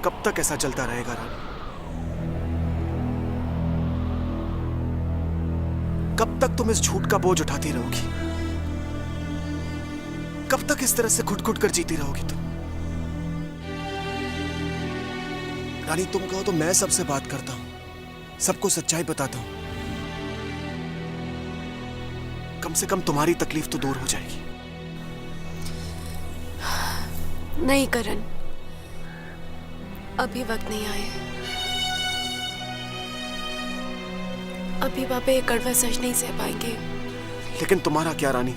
कब तक ऐसा चलता रहेगा रानी? कब तक तुम इस झूठ का बोझ उठाती रहोगी? कब तक इस तरह से घुट घुट कर जीती रहोगी तुम? रानी, तुम कहो तो मैं सबसे बात करता हूं, सबको सच्चाई बताता हूं। कम से कम तुम्हारी तकलीफ तो दूर हो जाएगी। नहीं करण, अभी वक्त नहीं आए। अभी पापा ये कड़वा सच नहीं सह पाएंगे। लेकिन तुम्हारा क्या रानी?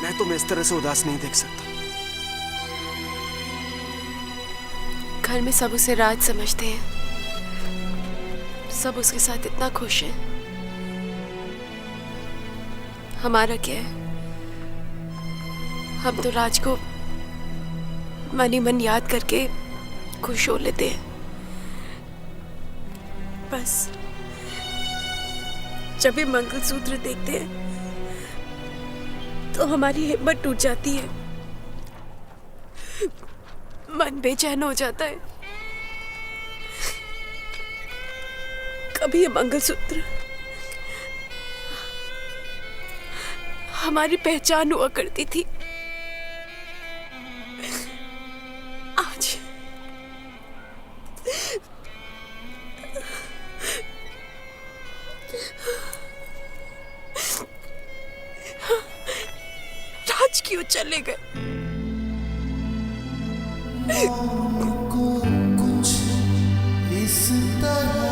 मैं तुम्हें इस तरह से उदास नहीं देख सकता। घर में सब उसे राज समझते हैं, सब उसके साथ इतना खुश हैं। हमारा क्या है? हम तो राज को मन ही मन याद करके खुश हो लेते हैं। बस जब ये मंगलसूत्र देखते हैं तो हमारी हिम्मत टूट जाती है, मन बेचैन हो जाता है। कभी ये मंगलसूत्र हमारी पहचान हुआ करती थी, आज राज क्यों चले गए? कुछ इस तरह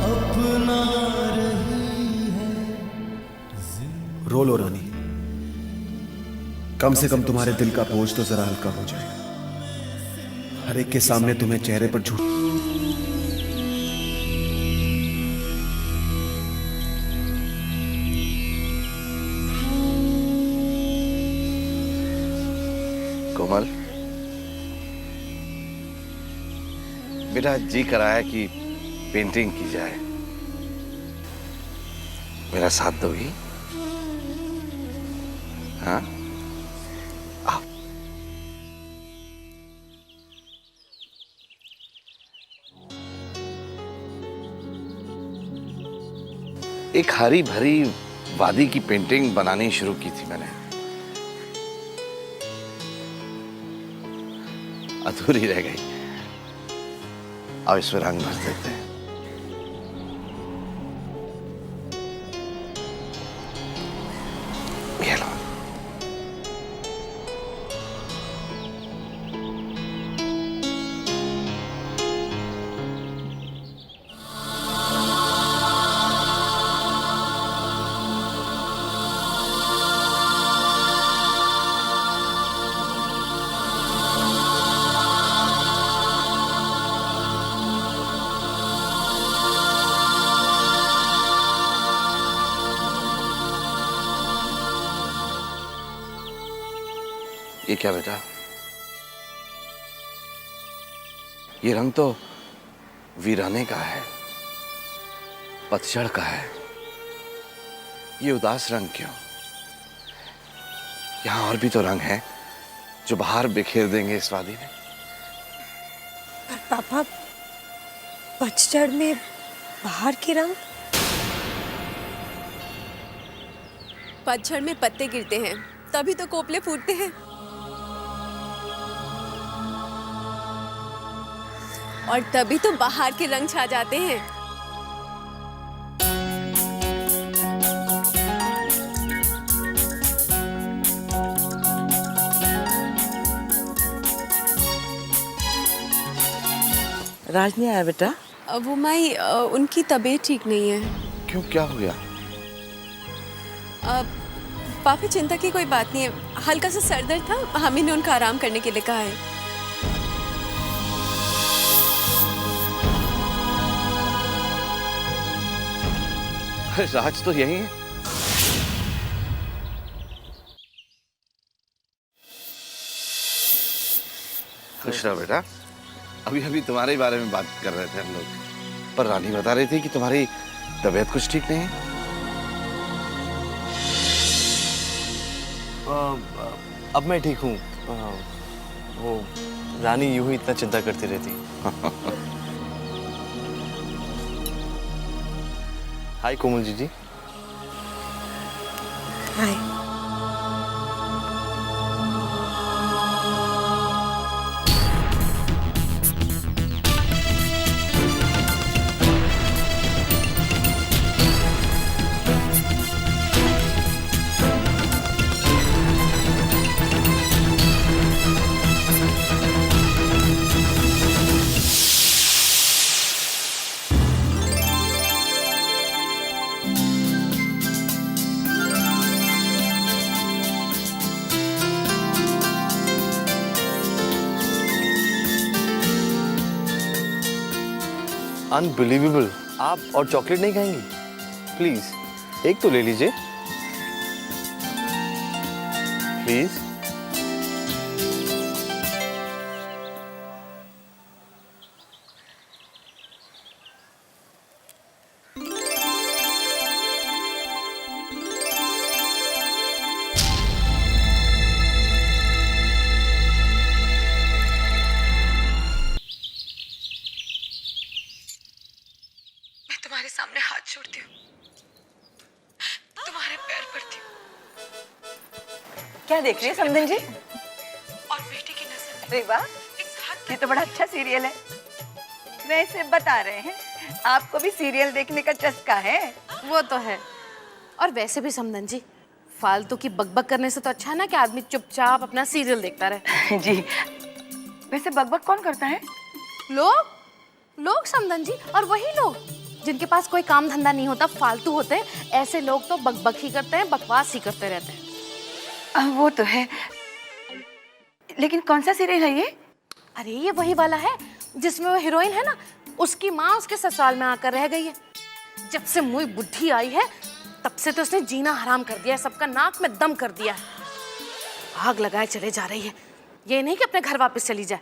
अपना रही है। रो लो रानी, कम से कम तुम्हारे दिल का बोझ तो जरा हल्का हो जाएगा। हर एक के सामने तुम्हें चेहरे पर झूठ। कोमल, बेटा जी कराया कि पेंटिंग की जाए, मेरा साथ दोगी? हाँ, आओ। एक हरी भरी वादी की पेंटिंग बनानी शुरू की थी मैंने, अधूरी रह गई। अब इसमें रंग भर देते हैं। ये लो। ये क्या बेटा? ये रंग तो वीराने का है, पतझड़ का है। ये उदास रंग क्यों? यहाँ और भी तो रंग हैं जो बाहर बिखेर देंगे इस वादी में। पर पापा, पतझड़ में बाहर के रंग? पतझड़ में पत्ते गिरते हैं, तभी तो कोपले फूटते हैं। और तभी तो बाहर के रंग छा जाते हैं। राज नहीं आया बेटा? वो माई, उनकी तबीयत ठीक नहीं है। क्यों, क्या हो गया? पापा चिंता की कोई बात नहीं है, हल्का सा सर दर्द था, हम ही ने उनका आराम करने के लिए कहा है। राज तो यही है। खुश रहो बेटा। अभी अभी तुम्हारे बारे में बात कर रहे थे हम लोग, पर रानी बता रही थी कि तुम्हारी तबीयत कुछ ठीक नहीं है। अब मैं ठीक हूँ। वो रानी यूं ही इतना चिंता करती रहती। हाय कोमल जी। हाय। अनबिलीवेबल, आप और चॉकलेट नहीं खाएंगी? प्लीज एक तो ले लीजिए प्लीज। तुम्हारे सामने हाथ जोड़ती हूँ, तुम्हारे पैर पड़ती हूँ। क्या देख रही है समधन जी? और बेटी की नजर में अरे वाह, इस हद ये तो बड़ा अच्छा सीरियल है। वैसे बता रहे हैं आपको भी सीरियल देखने का चस्का है। वो तो है। और वैसे भी समधन जी, फालतू की बकबक करने से तो अच्छा है ना कि आदमी चुपचाप अपना सीरियल देखता रहे। जी, वैसे बकबक कौन करता है? लोग समधन जी, और वही लोग जिनके पास कोई काम धंधा नहीं होता, फालतू होते हैं, ऐसे लोग तो बकबक ही करते हैं, बकवास ही करते रहते हैं। वो तो है, लेकिन कौन सा सीरियल है ये? अरे ये वही वाला है जिसमें वो हीरोइन है ना, उसकी माँ उसके ससुराल में आकर रह गई है। जब से मुई बुद्धि आई है तब से तो उसने जीना हराम कर दिया है, सबका नाक में दम कर दिया है। आग लगाए चले जा रही है, ये नहीं कि अपने घर वापस चली जाए।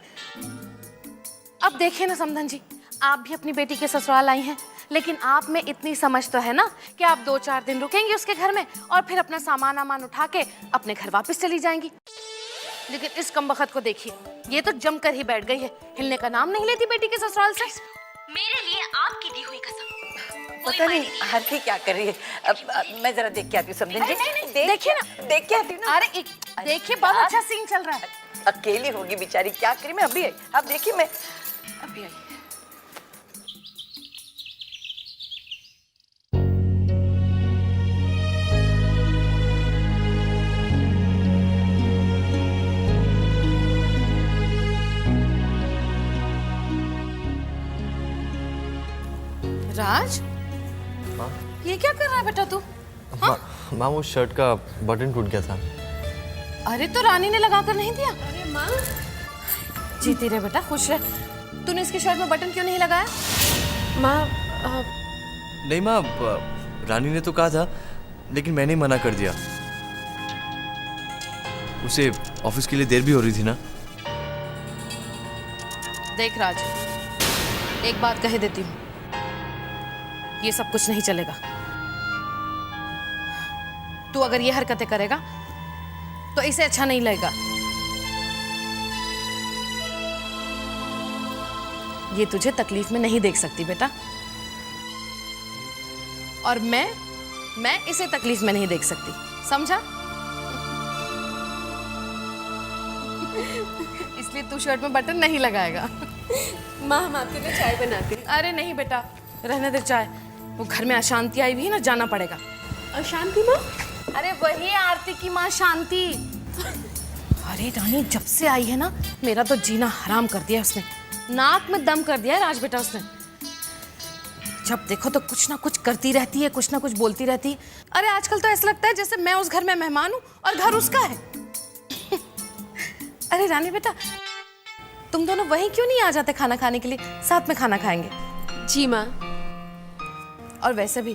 अब देखिए ना समधन जी, आप भी अपनी बेटी के ससुराल आई हैं, लेकिन आप में इतनी समझ तो है ना कि आप 2-4 दिन रुकेंगी उसके घर में और फिर अपना सामान उठा के अपने घर वापस चली जाएंगी। लेकिन इस कमबख्त को देखिए, ये तो जमकर ही बैठ गई है, हिलने का नाम नहीं लेती बेटी के ससुराल से। मेरे लिए आपकी दी हुई कसम। पता नहीं हरकी क्या कर रही है। अब मैं जरा देख के आती हूँ समधन जी। देखिए ना, देख के आती हूँ ना। अरे देखिए, बहुत अच्छा सीन चल रहा है। अकेली होगी बेचारी, क्या करी। मैं अभी आई, आप देखिए, मैं अभी आई। राज, ये क्या कर रहा है बेटा तू? माँ वो शर्ट का बटन टूट गया था। अरे तो रानी ने लगा कर नहीं दिया? अरे माँ, जीती रहे बेटा, खुश रहे। तूने इसकी शर्ट में बटन क्यों नहीं लगाया? माँ, नहीं माँ, रानी ने तो कहा था, लेकिन मैंने मना कर दिया। उसे ऑफिस के लिए देर भी हो रही थी ना। देख राज, एक बात कह देती हूँ, ये सब कुछ नहीं चलेगा। तू अगर ये हरकतें करेगा तो इसे अच्छा नहीं लगेगा। ये तुझे तकलीफ में नहीं देख सकती बेटा, और मैं इसे तकलीफ में नहीं देख सकती, समझा? इसलिए तू शर्ट में बटन नहीं लगाएगा। माँ हम आपके लिए चाय बनाते हैं। अरे नहीं बेटा, रहने दे चाय। वो घर में अशांति आई हुई है ना, जाना पड़ेगा। अशांति माँ? अरे वही आरती की माँ शांति। अरे रानी जब से आई है ना, मेरा तो जीना हराम कर दिया उसने, नाक में दम कर दिया है राज बेटा उसने। जब देखो तो कुछ ना कुछ करती रहती है, कुछ ना कुछ बोलती रहती है। अरे आजकल तो ऐसा लगता है जैसे मैं उस घर में मेहमान हूँ और घर उसका है। अरे रानी बेटा, तुम दोनों वहीं क्यों नहीं आ जाते खाना खाने के लिए? साथ में खाना खाएंगे। जी माँ। और वैसे भी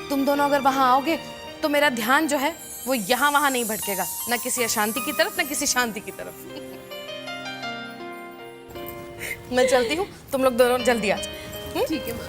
तुम दोनों अगर वहां आओगे तो मेरा ध्यान जो है वो यहाँ वहां नहीं भटकेगा, ना किसी अशांति की तरफ ना किसी शांति की तरफ। मैं चलती हूँ, तुम लोग दोनों जल्दी आ जाओ। ठीक है माँ।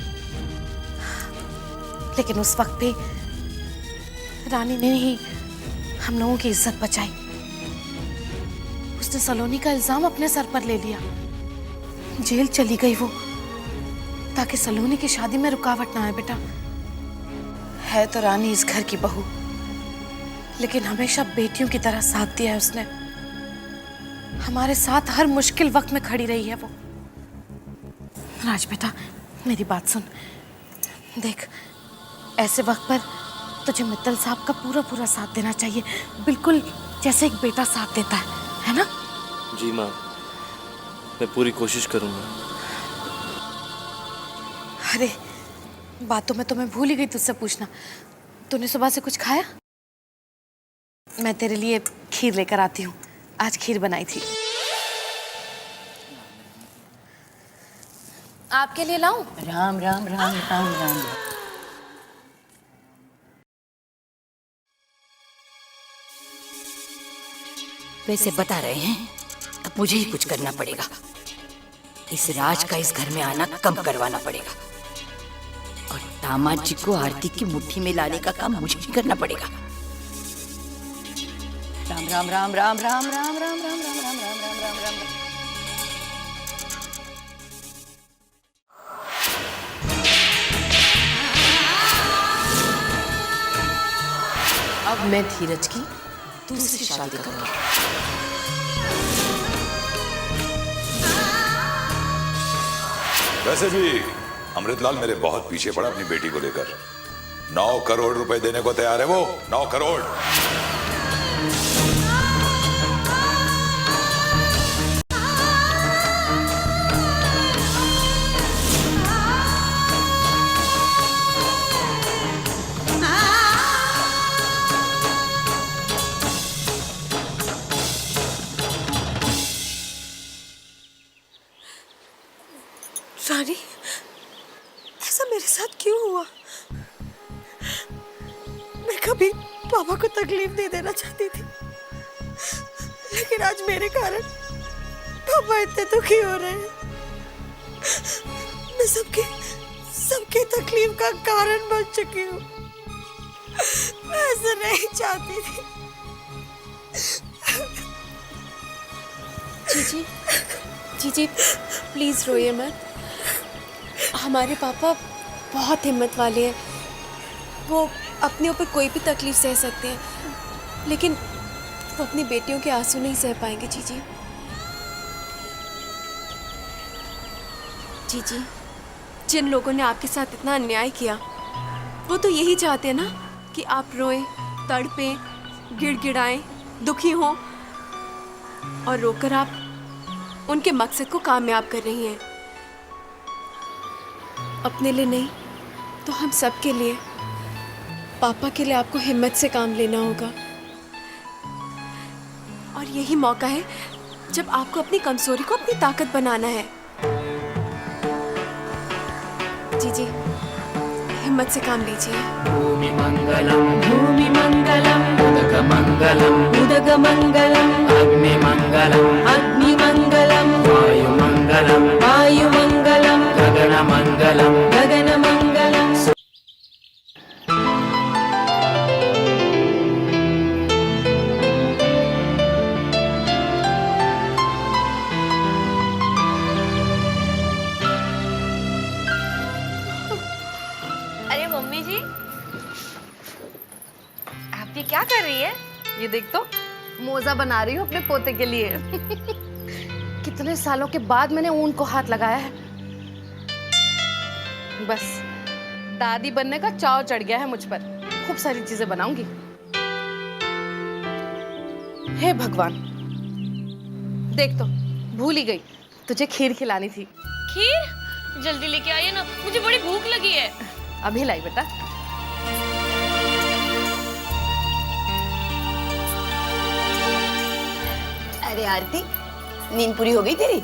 लेकिन उस वक्त भी रानी ने ही हम लोगों की इज्जत बचाई। उसने सलोनी का इल्जाम अपने सर पर ले लिया। जेल चली गई वो, ताकि सलोनी की शादी में रुकावट ना आए। बेटा, है तो रानी इस घर की बहू, लेकिन हमेशा बेटियों की तरह साथ दिया है उसने। हमारे साथ हर मुश्किल वक्त में खड़ी रही है वो। राज बेटा, मेरी बात सुन। देख, ऐसे वक्त पर तुझे मित्तल साहब का पूरा पूरा साथ देना चाहिए, बिल्कुल जैसे एक बेटा साथ देता है ना? जी माँ, मैं पूरी कोशिश करूँगा। अरे, बातों में तो मैं भूल ही गई तुझसे पूछना। तूने सुबह से कुछ खाया? मैं तेरे लिए खीर लेकर आती हूँ। आज खीर बनाई थी। आपके लिए लाऊं? राम राम राम राम राम। वैसे बता रहे हैं, अब मुझे ही कुछ करना पड़ेगा। इस राज का इस घर में आना कम करवाना पड़ेगा, और दामाद जी को आरती की मुट्ठी में लाने का काम मुझे ही करना पड़ेगा। राम राम राम राम राम राम राम राम राम राम राम राम राम राम। अब मैं धीरज की दूसरी शादी करूंगी। वैसे भी अमृतलाल मेरे बहुत पीछे पड़ा अपनी बेटी को लेकर। 9 करोड़ रुपए देने को तैयार है वो। 9 करोड़। रानी, ऐसा मेरे साथ क्यों हुआ? मैं कभी पापा को तकलीफ नहीं देना चाहती थी, लेकिन आज मेरे कारण पापा इतने दुखी हो रहे हैं। मैं सबके तकलीफ का कारण बन चुकी हूँ। मैं ऐसा नहीं चाहती थी। जीजी प्लीज रोइए मत। हमारे पापा बहुत हिम्मत वाले हैं। वो अपने ऊपर कोई भी तकलीफ सह सकते हैं, लेकिन वो अपनी बेटियों के आंसू नहीं सह पाएंगे। जीजी, जिन लोगों ने आपके साथ इतना अन्याय किया, वो तो यही चाहते हैं ना कि आप रोएं, तड़पें, गिड़गिड़ाएं, दुखी हों, और रोकर आप उनके मकसद को कामयाब कर रही हैं। अपने लिए नहीं तो हम सब के लिए, पापा के लिए आपको हिम्मत से काम लेना होगा। और यही मौका है जब आपको अपनी कमजोरी को अपनी ताकत बनाना है। जी, हिम्मत से काम लीजिए। भूमि मंगलम उदक मंगलम अग्नि मंगलम वायु मंगलम गगन मंगलम अरे मम्मी जी, आप ये क्या कर रही है? ये देख तो, मोजा बना रही हूँ अपने पोते के लिए। कितने सालों के बाद मैंने ऊन को हाथ लगाया है। बस दादी बनने का चाव चढ़ गया है मुझ पर। खूब सारी चीजें बनाऊंगी। हे भगवान, देख तो, भूल ही गई, तुझे खीर खिलानी थी। खीर? जल्दी लेके आइए ना, मुझे बड़ी भूख लगी है। अभी लाई बेटा। अरे आरती, नींद पूरी हो गई तेरी?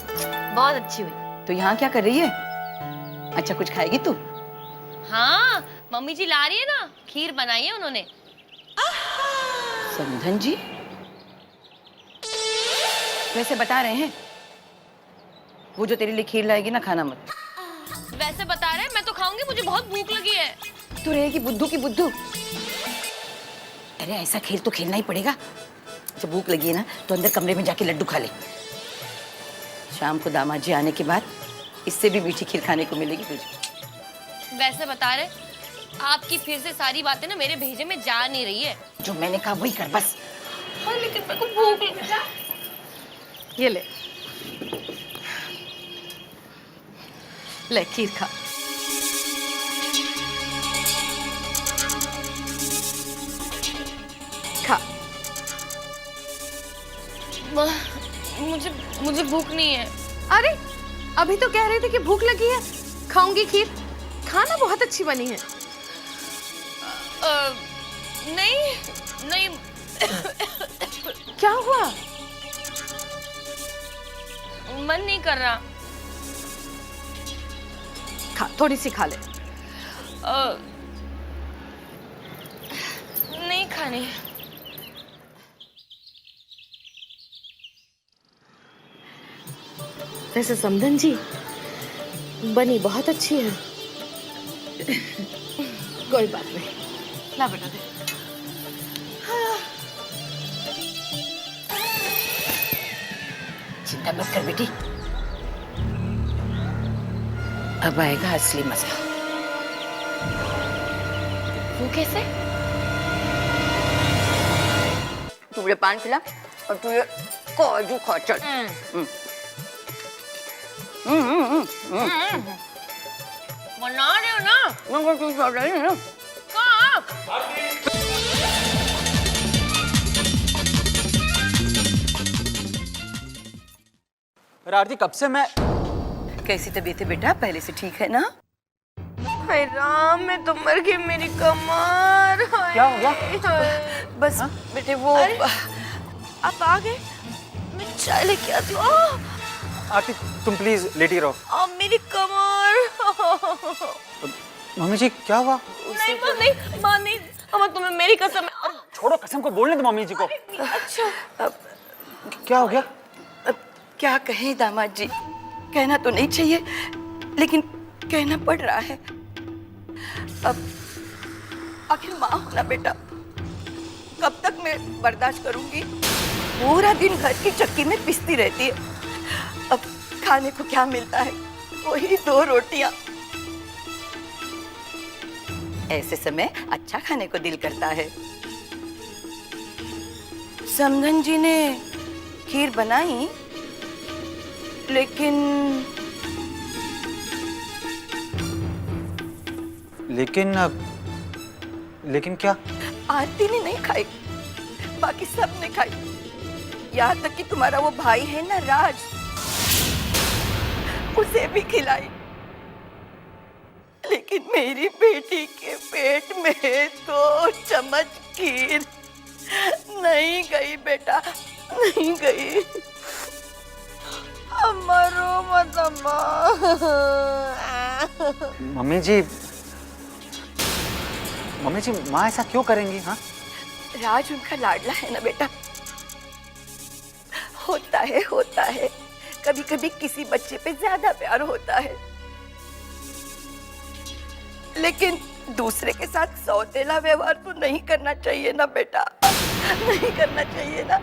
बहुत अच्छी हुई। तो यहाँ क्या कर रही है? अच्छा, कुछ खाएगी तू? हाँ, मम्मी जी ला रही है ना, खीर बनाई है उन्होंने। समधन जी वैसे बता रहे हैं, वो जो तेरे लिए खीर लाएगी ना, खाना मत। वैसे बता रहे हैं, मैं तो खाऊंगी, मुझे बहुत भूख लगी है। तू रहेगी बुद्धू की बुद्धू। अरे ऐसा खेल तो खेलना ही पड़ेगा। जब भूख लगी है ना तो अंदर कमरे में जाके लड्डू खा ले। शाम को दामाद जी आने के बाद इससे भी मीठी खीर खाने को मिलेगी तुझे। वैसे बता रहे, आपकी फिर से सारी बातें ना मेरे भेजे में जा नहीं रही है। जो मैंने कहा वही कर बस। हाँ, लेकिन मेरे को भूख लगी। ये ले, ले खीर खा। खा। मुझे मुझे भूख नहीं है। अरे अभी तो कह रहे थे कि भूख लगी है, खाऊंगी खीर। खाना बहुत अच्छी बनी है। नहीं नहीं। क्या हुआ? मन नहीं कर रहा। खा, थोड़ी सी खा ले। नहीं खानी। वैसे समधन जी, बनी बहुत अच्छी है। कोई बात नहीं, ला बेटा दे। चिंता मत कर बेटी, अब आएगा असली मजा। वो कैसे? तू मुझे पान खिला और तू ये काजू खा। चल। बना रहे हो ना? तू चल रही है ना? कहाँ? आरती कब से मैं। कैसी तबीयत है बेटा? पहले से ठीक है ना? हाय राम, मैं तो मर गई, मेरी कमर। क्या हो गया? बस बेटे वो आप आ गए, मैं चाय लेके आती हूँ। आरती तुम प्लीज लेटी रहो। अब मेरी कमर। मम्मी जी क्या हुआ? नहीं माँ, नहीं माँ, नहीं। अब तुम्हें मेरी कसम है। छोड़ो, कसम को बोलने दो मम्मी जी को। अच्छा अब क्या हो गया? अब क्या कहें दामाद जी, कहना तो नहीं चाहिए लेकिन कहना पड़ रहा है। अब आखिर माँ हो ना बेटा, कब तक मैं बर्दाश्त करूंगी? पूरा दिन घर की चक्की में पिसती रहती है। अब खाने को क्या मिलता है? वही 2 रोटियां। ऐसे समय अच्छा खाने को दिल करता है। समधन जी ने खीर बनाई, लेकिन क्या? आरती ने नहीं खाई, बाकी सब ने खाई। यहाँ तक कि तुम्हारा वो भाई है ना राज, उसे भी खिलाई। लेकिन मेरी बेटी के पेट में 2 चम्मच खीर नहीं गई बेटा, नहीं गई। अम्मा रो मत अम्मा। मम्मी जी माँ ऐसा क्यों करेंगी? हाँ, राज उनका लाडला है ना बेटा। होता है कभी कभी किसी बच्चे पे ज्यादा प्यार होता है, लेकिन दूसरे के साथ सौतेला व्यवहार तो नहीं करना चाहिए ना बेटा, नहीं करना चाहिए ना।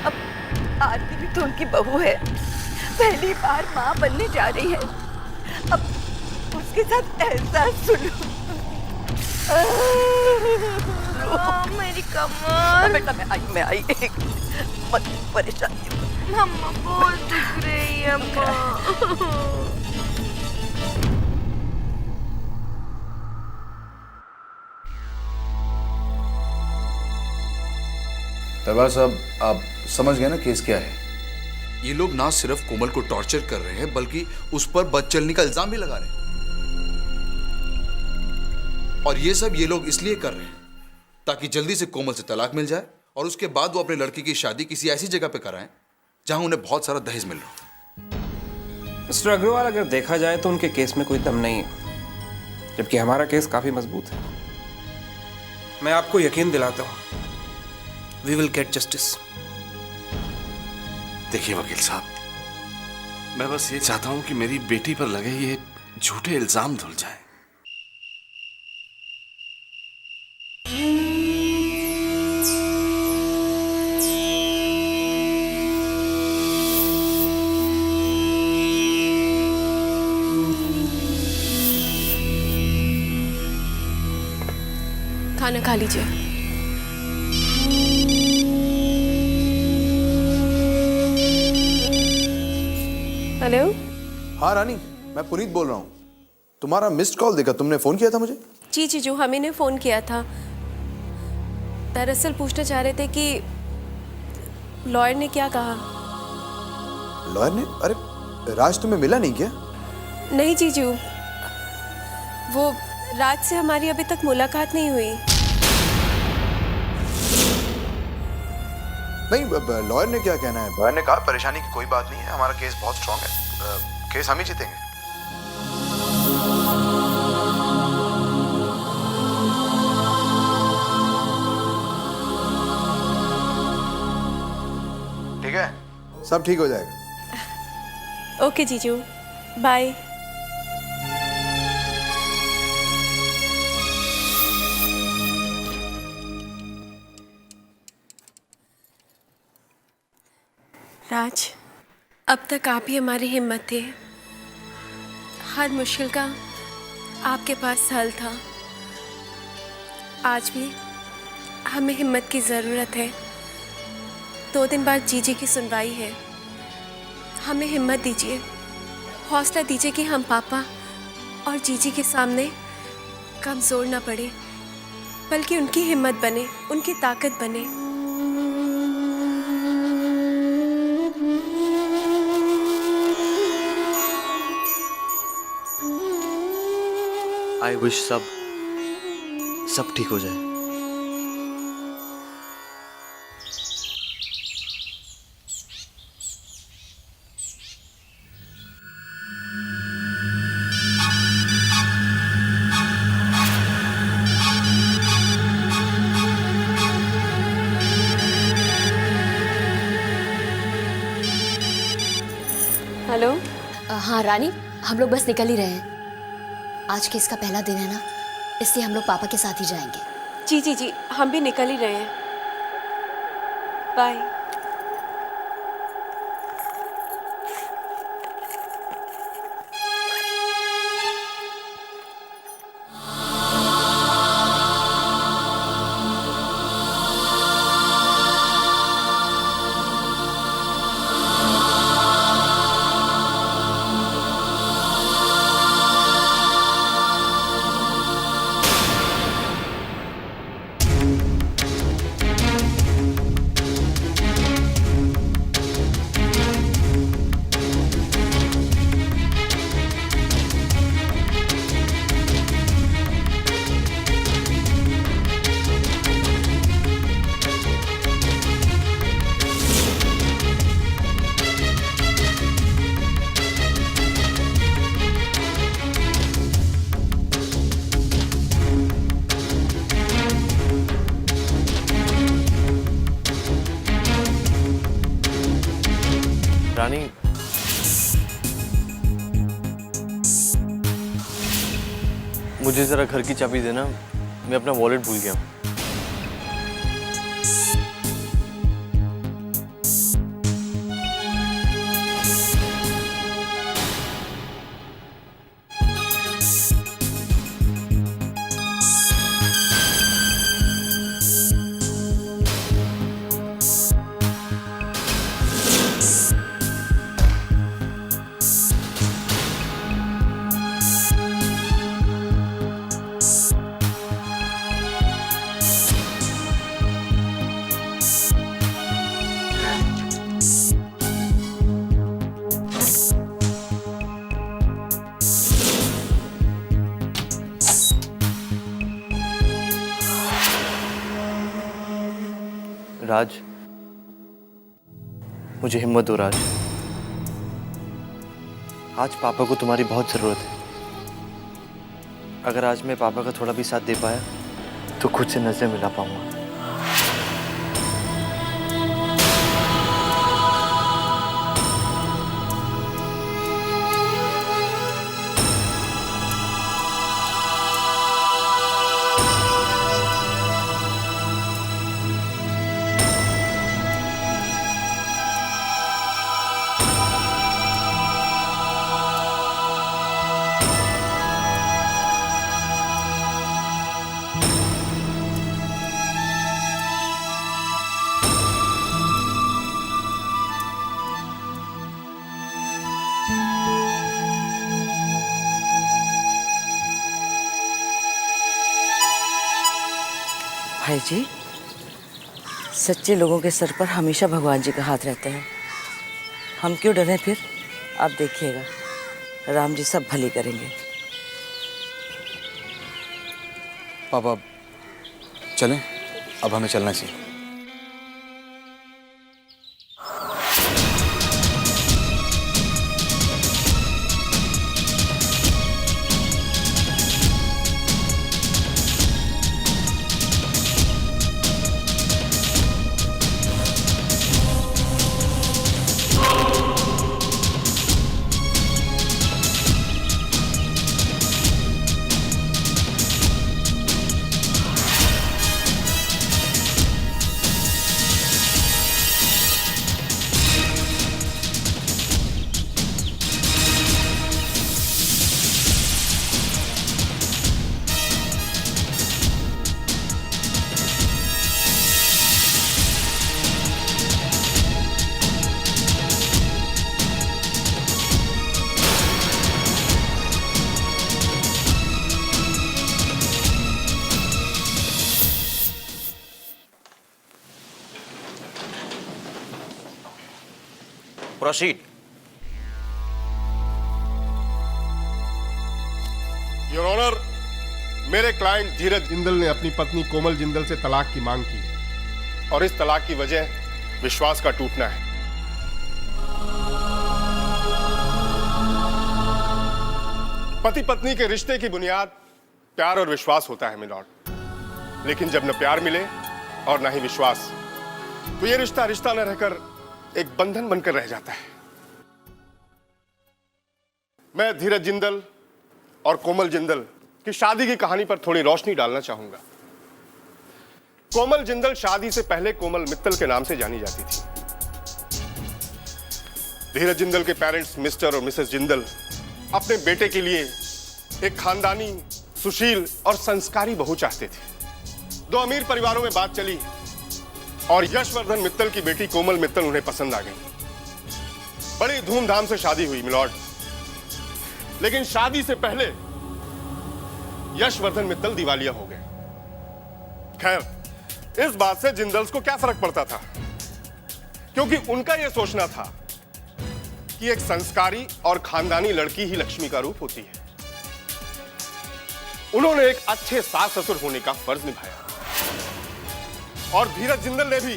अब आरती भी तो उनकी बहू है, पहली बार माँ बनने जा रही है। अब उसके साथ ऐसा सुलूक। मेरी कमर। बेटा मैं आई मत परेशान। अम्मा बहुत दुख रही है अम्मा। तलवार साहब, आप समझ गए ना केस क्या है? ये लोग ना सिर्फ कोमल को टॉर्चर कर रहे हैं बल्कि उस पर बदचलनी का इल्जाम भी लगा रहे हैं। और ये सब ये लोग इसलिए कर रहे हैं ताकि जल्दी से कोमल से तलाक मिल जाए और उसके बाद वो अपने लड़की की शादी किसी ऐसी जगह पे कराएं जहां उन्हें बहुत सारा दहेज मिल रहा हो। मिस्टर अग्रवाल, अगर देखा जाए तो उनके केस में कोई दम नहीं है, जबकि हमारा केस काफी मजबूत है। मैं आपको यकीन दिलाता हूं, वी विल गेट जस्टिस। देखिए वकील साहब, मैं बस ये चाहता हूं कि मेरी बेटी पर लगे ये झूठे इल्जाम धुल जाए। खाना खा लीजिए। हेलो। हाँ रानी, मैं पुनीत बोल रहा हूँ। तुम्हारा मिस्ड कॉल देखा, तुमने फोन किया था मुझे? जी जीजू, हमें ने फोन किया था। दरअसल पूछना चाह रहे थे कि लॉयर ने क्या कहा। लॉयर ने? अरे राज तुम्हें मिला नहीं क्या? नहीं जीजू, वो राज से हमारी अभी तक मुलाकात नहीं हुई। नहीं, लॉयर ने क्या कहना है? लॉयर ने कहा परेशानी की कोई बात नहीं है, हमारा केस बहुत स्ट्रांग है, केस हम ही जीतेंगे। ठीक है, सब ठीक हो जाएगा। ओके जीजू, बाय। राज, अब तक आप ही हमारी हिम्मत थे। हर मुश्किल का आपके पास हल था। आज भी हमें हिम्मत की ज़रूरत है। 2 दिन बाद जीजी की सुनवाई है। हमें हिम्मत दीजिए, हौसला दीजिए कि हम पापा और जीजी के सामने कमज़ोर ना पड़े, बल्कि उनकी हिम्मत बने, उनकी ताकत बने। आई विश सब ठीक हो जाए। हेलो। हाँ रानी, हम लोग बस निकल ही रहे हैं। आज केस का पहला दिन है ना, इसलिए हम लोग पापा के साथ ही जाएंगे। जी जी जी, हम भी निकल ही रहे हैं। बाय। रानी, मुझे जरा घर की चाबी देना, मैं अपना वॉलेट भूल गया हूँ। राज, मुझे हिम्मत दो राज। आज पापा को तुम्हारी बहुत ज़रूरत है। अगर आज मैं पापा का थोड़ा भी साथ दे पाया तो खुद से नजरें मिला पाऊंगा। भाई जी, सच्चे लोगों के सर पर हमेशा भगवान जी का हाथ रहता है। हम क्यों डरें फिर? आप देखिएगा, राम जी सब भली करेंगे। पापा चलें, अब हमें चलना चाहिए। Proceed. योर ऑनर, मेरे क्लाइंट धीरज जिंदल ने अपनी पत्नी कोमल जिंदल से तलाक की मांग की और इस तलाक की वजह विश्वास का टूटना है। पति पत्नी के रिश्ते की बुनियाद प्यार और विश्वास होता है मिलॉर्ड, लेकिन जब न प्यार मिले और न ही विश्वास, तो ये रिश्ता रिश्ता न रहकर एक बंधन बनकर रह जाता है। मैं धीरज जिंदल और कोमल जिंदल की शादी की कहानी पर थोड़ी रोशनी डालना चाहूंगा। कोमल जिंदल शादी से पहले कोमल मित्तल के नाम से जानी जाती थी। धीरज जिंदल के पेरेंट्स मिस्टर और मिसेस जिंदल अपने बेटे के लिए एक खानदानी, सुशील और संस्कारी बहू चाहते थे। दो अमीर परिवारों में बात चली और यशवर्धन मित्तल की बेटी कोमल मित्तल उन्हें पसंद आ गई। बड़ी धूमधाम से शादी हुई मिलॉर्ड, लेकिन शादी से पहले यशवर्धन मित्तल दिवालिया हो गए। खैर, इस बात से जिंदल्स को क्या फर्क पड़ता था, क्योंकि उनका यह सोचना था कि एक संस्कारी और खानदानी लड़की ही लक्ष्मी का रूप होती है। उन्होंने एक अच्छे सास ससुर होने का फर्ज निभाया और धीरज जिंदल ने भी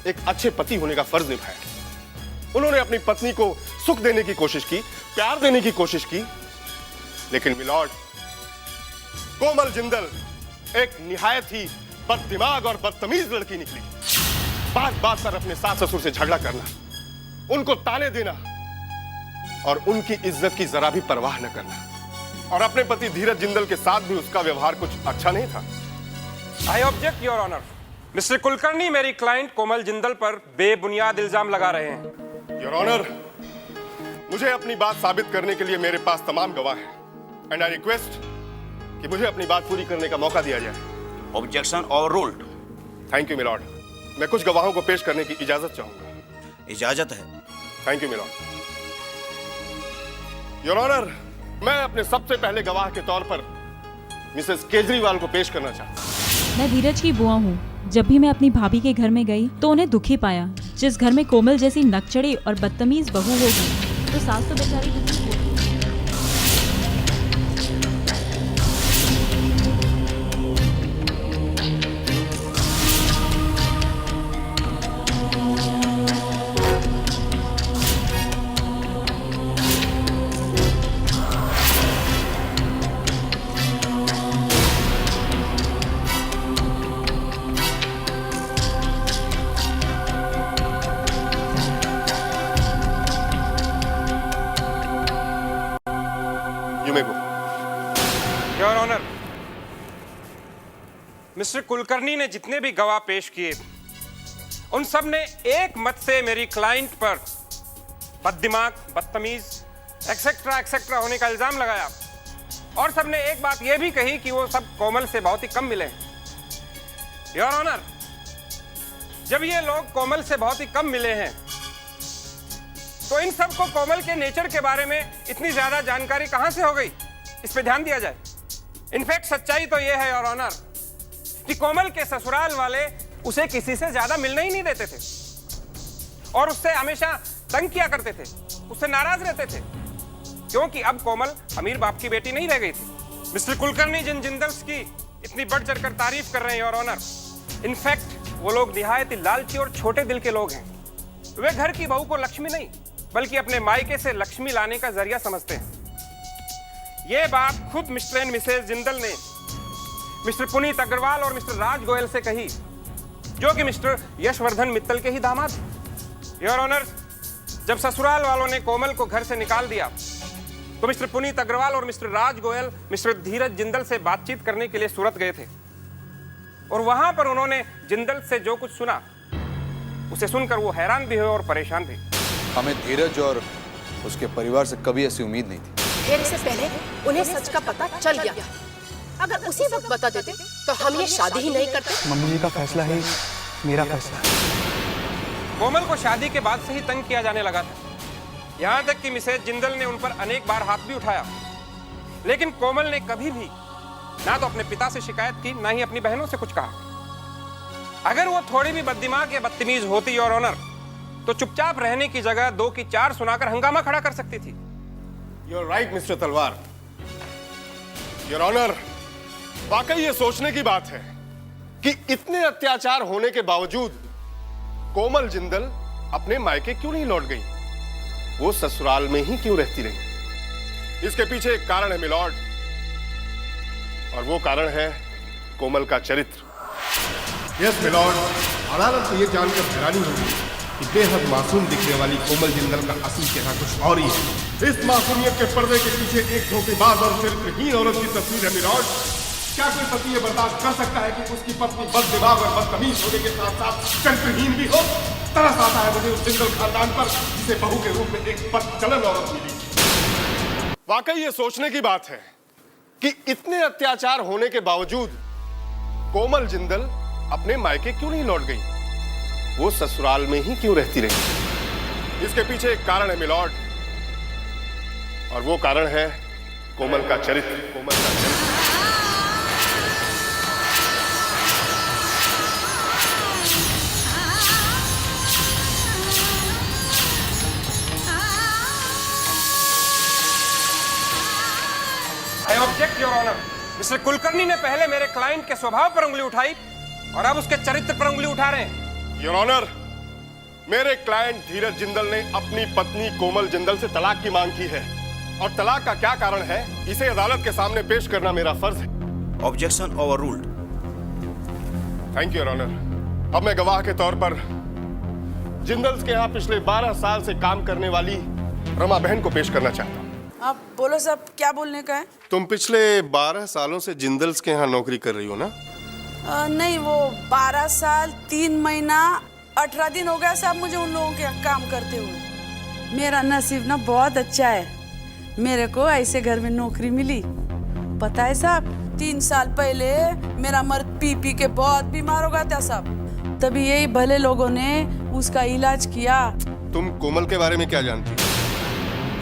एक अच्छे पति होने का फर्ज निभाया। उन्होंने अपनी पत्नी को सुख देने की कोशिश की, प्यार देने की कोशिश की, लेकिन मिलॉर्ड, कोमल जिंदल एक निहायत ही बददिमाग और बदतमीज लड़की निकली। बात बात पर अपने सास ससुर से झगड़ा करना, उनको ताने देना और उनकी इज्जत की जरा भी परवाह न करना। और अपने पति धीरज जिंदल के साथ भी उसका व्यवहार कुछ अच्छा नहीं था। I object your honour. Mister Kulkarni मेरी क्लाइंट कोमल जिंदल पर बेबुनियाद इल्जाम लगा रहे हैं। योर ऑनर, मुझे अपनी बात साबित करने के लिए मेरे पास तमाम गवाह हैं एंड आई रिक्वेस्ट कि मुझे अपनी बात पूरी करने का मौका दिया जाए। Objection overruled. Thank you milord. मैं कुछ गवाहों को पेश करने की इजाजत चाहूंगा। इजाजत है। Thank you milord. Your honour, मैं अपने सबसे पहले गवाह के तौर पर मिसेस केजरीवाल को पेश करना चाहता हूं। मैं धीरज की बुआ हूँ। जब भी मैं अपनी भाभी के घर में गई तो उन्हें दुखी पाया। जिस घर में कोमल जैसी नकचड़ी और बदतमीज बहू होगी तो सास तो बेचारी दुखी होगी। योर ऑनर, मिस्टर कुलकर्णी ने जितने भी गवाह पेश किए उन सब ने एक मत से मेरी क्लाइंट पर बददिमाग, बदतमीज एक्सेट्रा एक्सेट्रा होने का इल्जाम लगाया और सब ने एक बात यह भी कही कि वो सब कोमल से बहुत ही कम मिले हैं। योर ऑनर, जब ये लोग कोमल से बहुत ही कम मिले हैं तो इन सबको कोमल के नेचर के बारे में इतनी ज्यादा जानकारी कहां से हो गई, इस पे ध्यान दिया जाए। इनफैक्ट सच्चाई तो यह है योर ऑनर कि कोमल के ससुराल वाले उसे किसी से ज्यादा मिलने ही नहीं देते थे और उससे हमेशा तंग किया करते थे, उससे नाराज रहते थे, क्योंकि अब कोमल अमीर बाप की बेटी नहीं रह गई थी। मिस्टर कुलकर्णी जिन जिंदल्स की इतनी बढ़ चढ़कर तारीफ कर रहे हैं योर ऑनर, इनफैक्ट वो लोग निहायत ही लालची और छोटे दिल के लोग हैं। वे घर की बहू को लक्ष्मी नहीं बल्कि अपने मायके से लक्ष्मी लाने का जरिया समझते हैं। ये बात खुद मिस्टर एंड मिसेस जिंदल ने मिस्टर पुनीत अग्रवाल और मिस्टर राज गोयल से कही, जो कि मिस्टर यशवर्धन मित्तल के ही दामाद हैं। योर ऑनर, जब ससुराल वालों ने कोमल को घर से निकाल दिया तो मिस्टर पुनीत अग्रवाल और मिस्टर राज गोयल मिस्टर धीरज जिंदल से बातचीत करने के लिए सूरत गए थे और वहां पर उन्होंने जिंदल से जो कुछ सुना उसे सुनकर वो हैरान भी हुए और परेशान भी। हमें धीरज और उसके परिवार से कभी ऐसी उम्मीद नहीं थी। खेल से पहले उन्हें सच का पता चल गया। अगर उसी वक्त बता देते तो हम ये शादी ही नहीं करते। मम्मी जी का फैसला है, मेरा फैसला है। कोमल को शादी के बाद से ही तंग किया जाने लगा था, यहाँ तक कि मिसेज जिंदल ने उन पर अनेक बार हाथ भी उठाया, लेकिन कोमल ने कभी भी ना तो अपने पिता से शिकायत की, ना ही अपनी बहनों से कुछ कहा। अगर वो थोड़ी भी बददिमाग या बदतमीज होती योर ऑनर, तो चुपचाप रहने की जगह 2 की 4 सुनाकर हंगामा खड़ा कर सकती थी। You're right, मिस्टर तलवार। योर ऑनर, वाकई ये सोचने की बात है कि इतने अत्याचार होने के बावजूद कोमल जिंदल अपने मायके क्यों नहीं लौट गई, वो ससुराल में ही क्यों रहती रही। इसके पीछे एक कारण है मिलॉर्ड, और वो कारण है कोमल का चरित्र। यस मिलॉर्ड, अदालत को यह जानकर हैरानी होगी कि बेहद मासूम दिखने वाली कोमल जिंदल का असली चेहरा कुछ और ही है। इस मासूमियत के पर्दे के पीछे एक धोखेबाज और चरित्रहीन औरत की तस्वीर है मिलॉर्ड। क्या कोई पति ये बर्दाश्त कर सकता है कि उसकी पत्नी बददिमाग और बदतमीज होने के साथ साथ चरित्रहीन भी हो? तरस आता है मुझे उस जिंदल खानदान पर जिसे बहू के रूप में एक बदचलन औरत मिली। वाकई ये सोचने की बात है कि इतने अत्याचार होने के बावजूद कोमल जिंदल अपने मायके क्यों नहीं लौट गई, वो ससुराल में ही क्यों रहती रही। इसके पीछे एक कारण है मिलॉर्ड, और वो कारण है कोमल का चरित्र। कोमल का चरित्र। I object, Your Honor. Mister Kulkarni ने पहले मेरे क्लाइंट के स्वभाव पर उंगली उठाई और अब उसके चरित्र पर उंगली उठा रहे हैं। योर ऑनर, मेरे क्लाइंट धीरज जिंदल ने अपनी पत्नी कोमल जिंदल से तलाक की मांग की है, और तलाक का क्या कारण है इसे अदालत के सामने पेश करना मेरा फर्ज है। Objection overruled. Thank you your honour. अब मैं गवाह के तौर पर जिंदल्स के यहाँ पिछले 12 साल से काम करने वाली रमा बहन को पेश करना चाहता हूँ। आप बोलो साहब, क्या बोलने का है? तुम पिछले 12 सालों से जिंदल्स के यहाँ नौकरी कर रही हो ना? नहीं, वो 12 साल 3 महीना 18 दिन हो गया साहब मुझे उन लोगों के यहाँ काम करते हुए। मेरा नसीब ना बहुत अच्छा है, मेरे को ऐसे घर में नौकरी मिली। पता है साहब, 3 साल पहले मेरा मर्द पी के बहुत बीमार हो गया था साहब, तभी यही भले लोगों ने उसका इलाज किया। तुम कोमल के बारे में क्या जानती हो?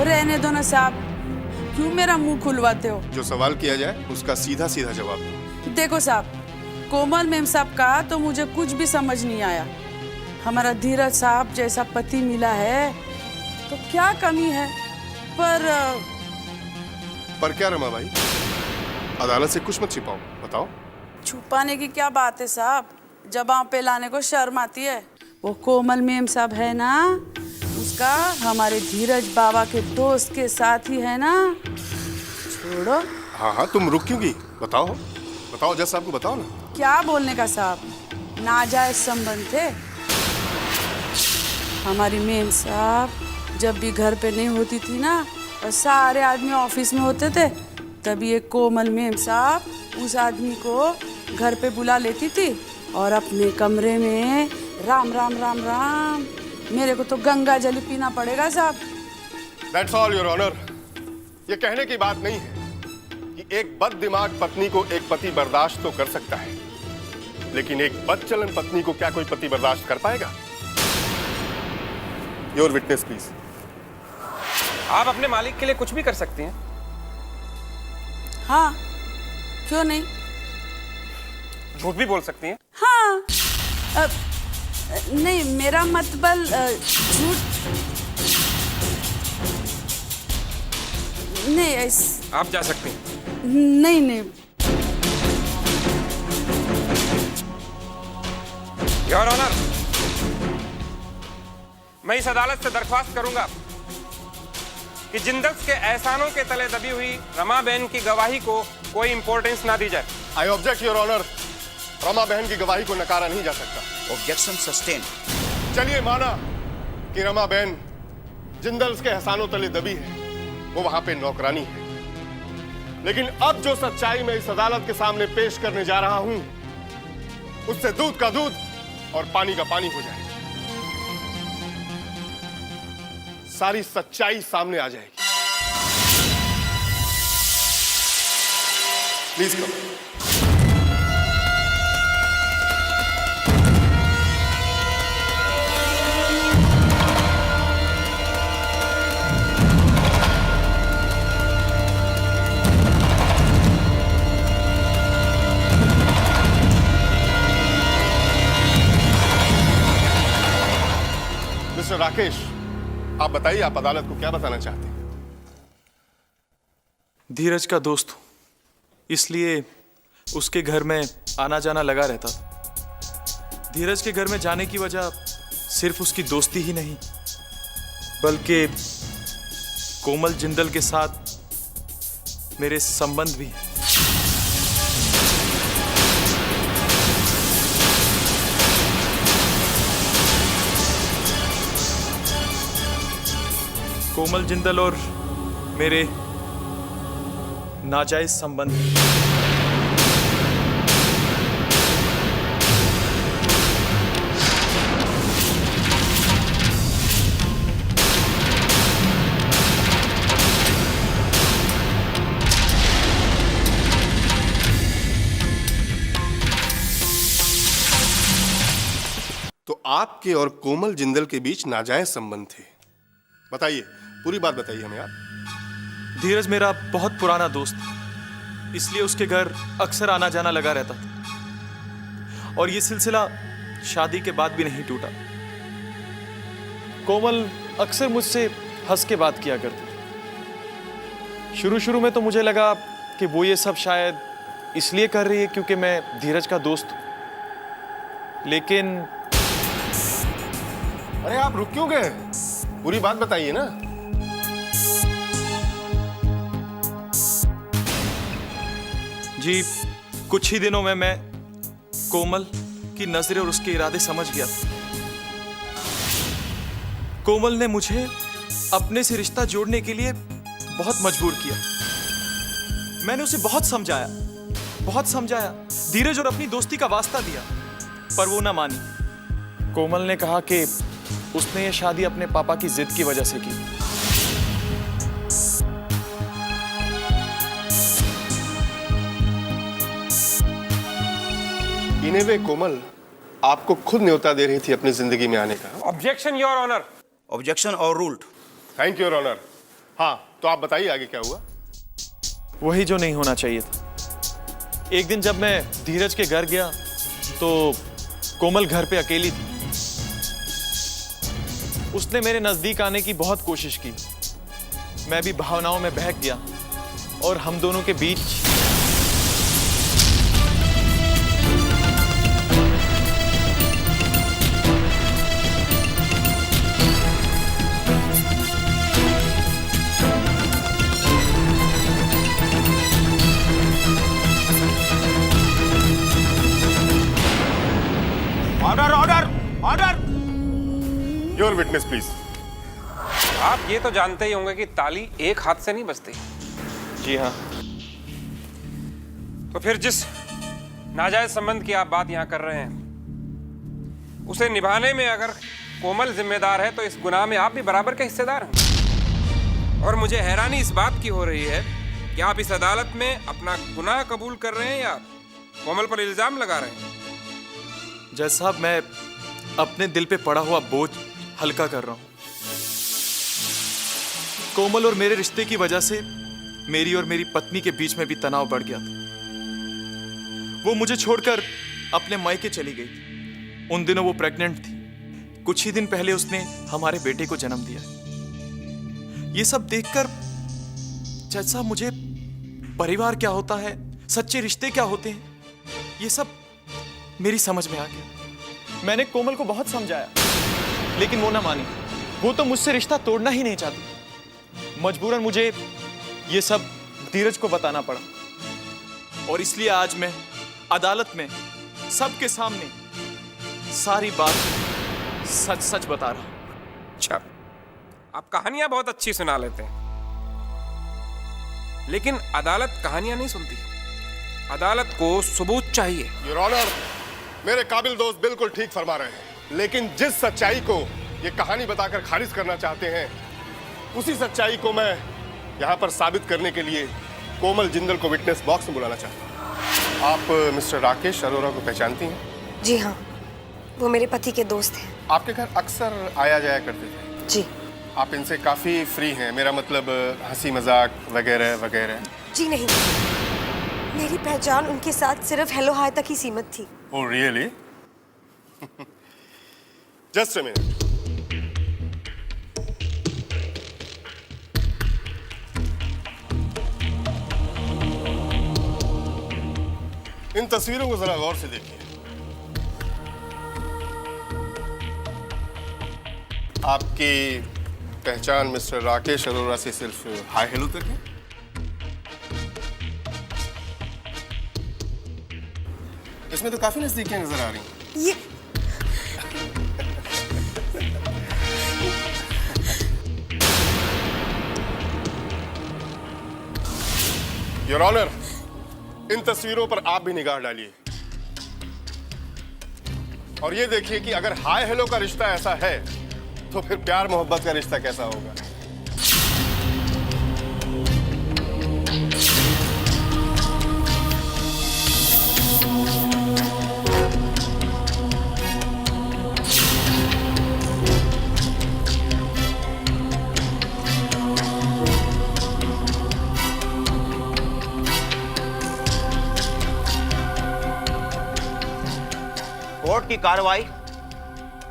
रहने दो ना साहब, क्यों मेरा मुंह खुलवाते हो? जो सवाल किया जाए उसका सीधा सीधा जवाब दो। देखो साहब, कोमल मेम साहब का तो मुझे कुछ भी समझ नहीं आया। हमारा धीरज साहब जैसा पति मिला है तो क्या कमी है? पर क्या रमा भाई, अदालत से कुछ मत छिपाओ, बताओ। छुपाने की क्या बात है साहब, जबान पे लाने को शर्म आती है। वो कोमल मेम साहब है ना, उसका हमारे धीरज बाबा के दोस्त के साथ ही है ना। छोड़ो। हाँ, तुम रुक क्यों गई? बताओ बताओ, जज साहब को बताओ ना। क्या बोलने का साहब, नाजायज संबंध थे। हमारी मेम साहब जब भी घर पे नहीं होती थी ना और सारे आदमी ऑफिस में होते थे, तभी एक कोमल मेम साहब उस आदमी को घर पे बुला लेती थी और अपने कमरे में राम राम राम राम। मेरे को तो गंगा जल पीना पड़ेगा साहब। That's all, Your Honor. ये कहने की बात नहीं है कि एक बददिमाग पत्नी को एक पति बर्दाश्त तो कर सकता है, लेकिन एक बदचलन पत्नी को क्या कोई पति बर्दाश्त कर पाएगा? Your witness, please. आप अपने मालिक के लिए कुछ भी कर सकती हैं। हाँ, क्यों नहीं? झूठ भी बोल सकती हैं। हाँ नहीं, मेरा मतलब झूठ नहीं। आप जा सकती हैं। नहीं नहीं। योर ऑनर, मैं इस अदालत से दरख्वास्त करूंगा कि जिंदल्स के एहसानों के तले दबी हुई रमा बहन की गवाही को कोई इंपॉर्टेंस ना दी जाए। I object your honour. Rama बहन की गवाही को नकारा नहीं जा सकता। Objection sustain. चलिए माना कि रमा बहन जिंदल्स के एहसानों तले दबी है, वो वहां पे नौकरानी है, लेकिन अब जो सच्चाई मैं इस अदालत के सामने पेश करने जा रहा हूं उससे दूध का दूध और पानी का पानी हो जाएगा। सारी सच्चाई सामने आ जाएगी। Please come. मिस्टर राकेश, आप बताइए, आप अदालत को क्या बताना चाहते हैं? धीरज का दोस्त हूं, इसलिए उसके घर में आना जाना लगा रहता था। धीरज के घर में जाने की वजह सिर्फ उसकी दोस्ती ही नहीं, बल्कि कोमल जिंदल के साथ मेरे संबंध भी हैं। कोमल जिंदल और मेरे नाजायज संबंध। तो आपके और कोमल जिंदल के बीच नाजायज संबंध थे। बताइए, पूरी बात बताइए हमें आप। धीरज मेरा बहुत पुराना दोस्त है, इसलिए उसके घर अक्सर आना जाना लगा रहता था और ये सिलसिला शादी के बाद भी नहीं टूटा। कोमल अक्सर मुझसे हंस के बात किया करती थी। शुरू में तो मुझे लगा कि वो ये सब शायद इसलिए कर रही है क्योंकि मैं धीरज का दोस्त हूं, लेकिन अरे आप रुक क्यों गए? पूरी बात बताइए ना। जी, कुछ ही दिनों में मैं कोमल की नजरें और उसके इरादे समझ गया था। कोमल ने मुझे अपने से रिश्ता जोड़ने के लिए बहुत मजबूर किया। मैंने उसे बहुत समझाया, धीरज और अपनी दोस्ती का वास्ता दिया, पर वो ना मानी। कोमल ने कहा कि उसने ये शादी अपने पापा की जिद की वजह से की। इन्हें वे कोमल आपको खुद न्योता दे रही थी अपनी जिंदगी में आने का। Objection your honour. Objection overruled. Thank you your honour. हाँ, तो आप बताइए आगे क्या हुआ? वही जो नहीं होना चाहिए था। एक दिन जब मैं धीरज के घर गया तो कोमल घर पे अकेली थी। उसने मेरे नजदीक आने की बहुत कोशिश की। मैं भी भावनाओं में बहक गया और हम दोनों के बीच ऑर्डर। Your witness please. आप ये तो जानते ही होंगे कि ताली एक हाथ से नहीं बजती। जी हाँ। तो फिर जिस नाजायज संबंध की आप बात यहाँ कर रहे हैं, उसे निभाने में अगर कोमल जिम्मेदार है तो इस गुनाह में आप भी बराबर के हिस्सेदार हैं। और मुझे हैरानी इस बात की हो रही है कि आप इस अदालत में अपना गुनाह कबूल कर रहे हैं या कोमल पर इल्जाम लगा रहे हैं। जज साहब, मैं अपने दिल पे पड़ा हुआ बोझ हल्का कर रहा हूं। कोमल और मेरे रिश्ते की वजह से मेरी और मेरी पत्नी के बीच में भी तनाव बढ़ गया था। वो मुझे छोड़कर अपने मायके चली गई थी। उन दिनों वो प्रेग्नेंट थी। कुछ ही दिन पहले उसने हमारे बेटे को जन्म दिया। ये सब देखकर जज साहब मुझे परिवार क्या होता है, सच्चे रिश्ते क्या होते हैं, ये सब मेरी समझ में आ गया। मैंने कोमल को बहुत समझाया, लेकिन वो ना मानी। वो तो मुझसे रिश्ता तोड़ना ही नहीं चाहती। मजबूरन मुझे ये सब धीरज को बताना पड़ा, और इसलिए आज मैं अदालत में सबके सामने सारी बात सच सच बता रहा हूं। अच्छा, आप कहानियां बहुत अच्छी सुना लेते हैं, लेकिन अदालत कहानियां नहीं सुनती। अदालत को सबूत चाहिए। योर ऑनर, मेरे काबिल दोस्त बिल्कुल ठीक फरमा रहे हैं, लेकिन जिस सच्चाई को ये कहानी बताकर खारिज करना चाहते हैं, उसी सच्चाई को मैं यहाँ पर साबित करने के लिए कोमल जिंदल को विटनेस बॉक्स में बुलाना चाहता हूँ। आप मिस्टर राकेश अरोरा को पहचानती हैं? जी हाँ, वो मेरे पति के दोस्त हैं। आपके घर अक्सर आया जाया करते थे? जी। आप इनसे काफी फ्री हैं, मेरा मतलब हंसी मजाक वगैरह वगैरह? जी नहीं, मेरी पहचान उनके साथ सिर्फ हेलो हाय तक ही सीमित थी। Oh really? Just a minute. इन तस्वीरों को जरा गौर से देखिए। आपकी पहचान मिस्टर राकेश अरोरा से सिर्फ हाय हेलो तक है? इसमें तो काफी नजदीकियां नजर आ रही हैं। ये योर ऑनर, इन तस्वीरों पर आप भी निगाह डालिए और ये देखिए कि अगर हाय हेलो का रिश्ता ऐसा है तो फिर प्यार मोहब्बत का रिश्ता कैसा होगा। कोर्ट की कार्रवाई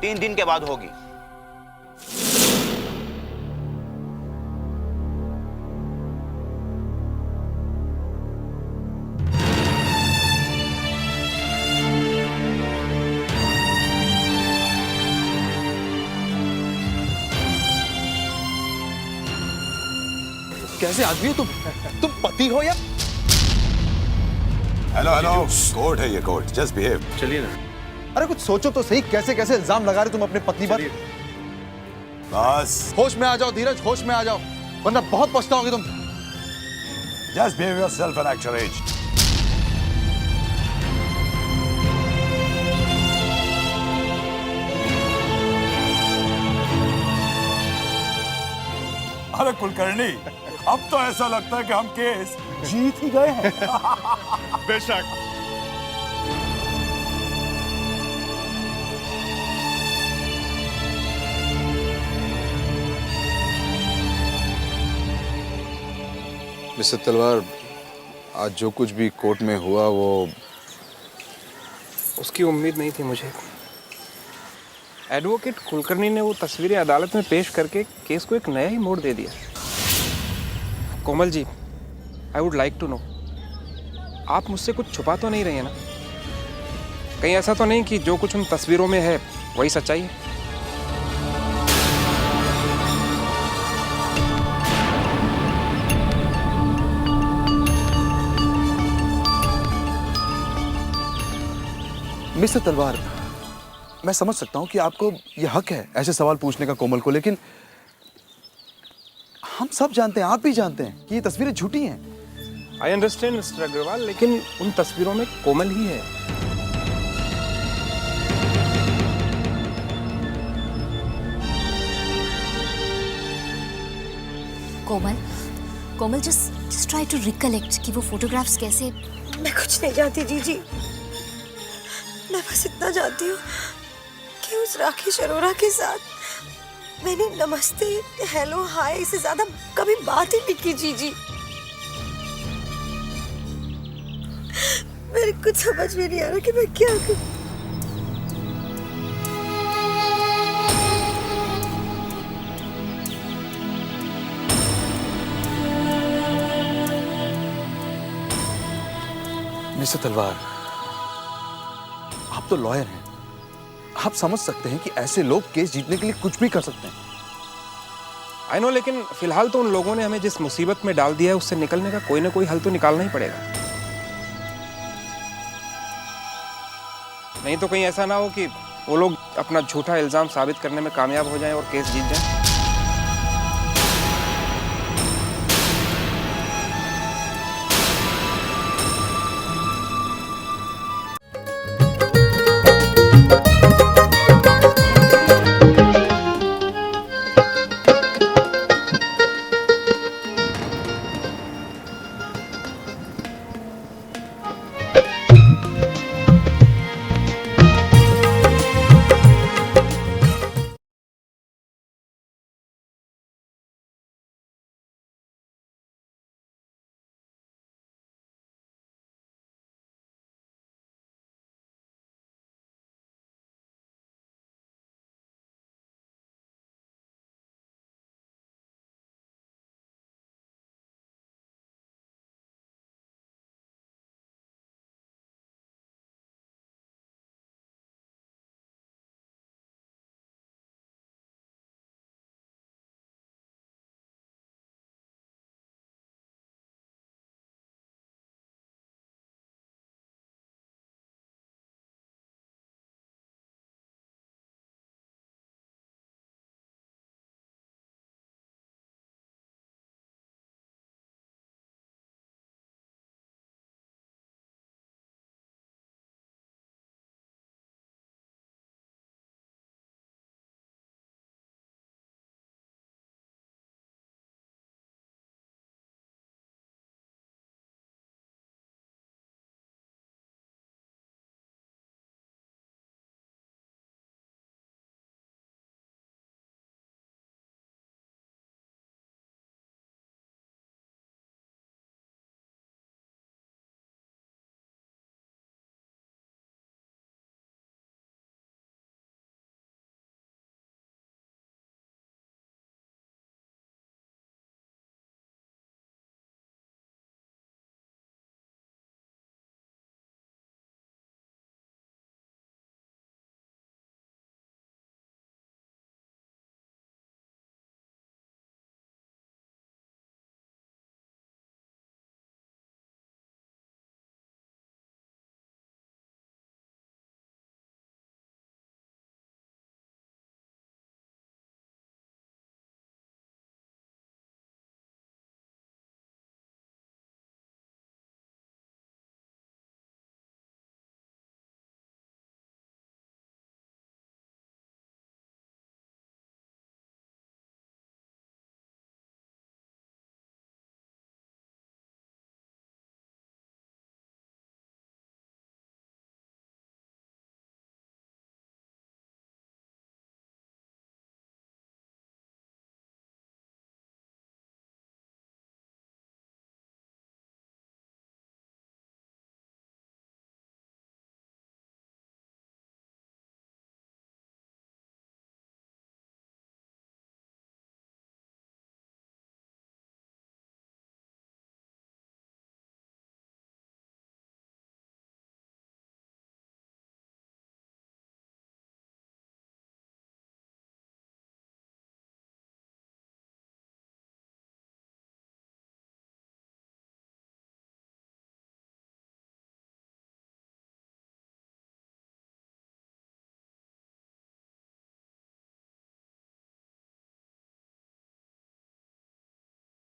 3 दिन के बाद होगी। कैसे आदमी हो तुम पति हो या? हेलो हेलो, कोर्ट है ये, कोर्ट। Just behave. चलिए ना। अरे कुछ सोचो तो सही, कैसे कैसे इल्जाम लगा रहे तुम अपने पत्नी पर? बस होश में आ जाओ धीरज, होश में आ जाओ, वरना बहुत पछताओगे तुम। Just behave yourself and act your age. अरे कुलकर्णी, अब तो ऐसा लगता है कि हम केस जीत ही गए हैं। बेशक। मिस्टर तलवार, आज जो कुछ भी कोर्ट में हुआ वो उसकी उम्मीद नहीं थी मुझे। एडवोकेट कुलकर्णी ने वो तस्वीरें अदालत में पेश करके केस को एक नया ही मोड़ दे दिया। Komal ji, I would like to know, आप मुझसे कुछ छुपा तो नहीं रहे हैं ना? कहीं ऐसा तो नहीं कि जो कुछ उन तस्वीरों में है वही सच्चाई है? मिस्टर तलवार, मैं समझ सकता हूं कि आपको यह हक है ऐसे सवाल पूछने का कोमल को, लेकिन हम सब जानते हैं, आप भी जानते हैं कि ये तस्वीरें झूठी हैं। आई अंडरस्टैंड मिस्टर अग्रवाल, लेकिन उन तस्वीरों में कोमल ही है। कोमल जस्ट ट्राई टू रिकलेक्ट कि वो फोटोग्राफ्स कैसे। मैं कुछ नहीं जानती जीजी, मैं बस इतना जानती हूँ कि उस राकेश अरोरा के साथ मैंने नमस्ते हेलो हाय से ज्यादा कभी बात ही नहीं की जीजी। मेरे कुछ समझ में नहीं आ रहा कि मैं क्या करूं। मिस्टर तलवार, आप तो लॉयर हैं, आप समझ सकते हैं कि ऐसे लोग केस जीतने के लिए कुछ भी कर सकते हैं। आई नो, लेकिन फिलहाल तो उन लोगों ने हमें जिस मुसीबत में डाल दिया है उससे निकलने का कोई ना कोई हल तो निकालना ही पड़ेगा। नहीं तो कहीं ऐसा ना हो कि वो लोग अपना झूठा इल्जाम साबित करने में कामयाब हो जाएं और केस जीत जाएं।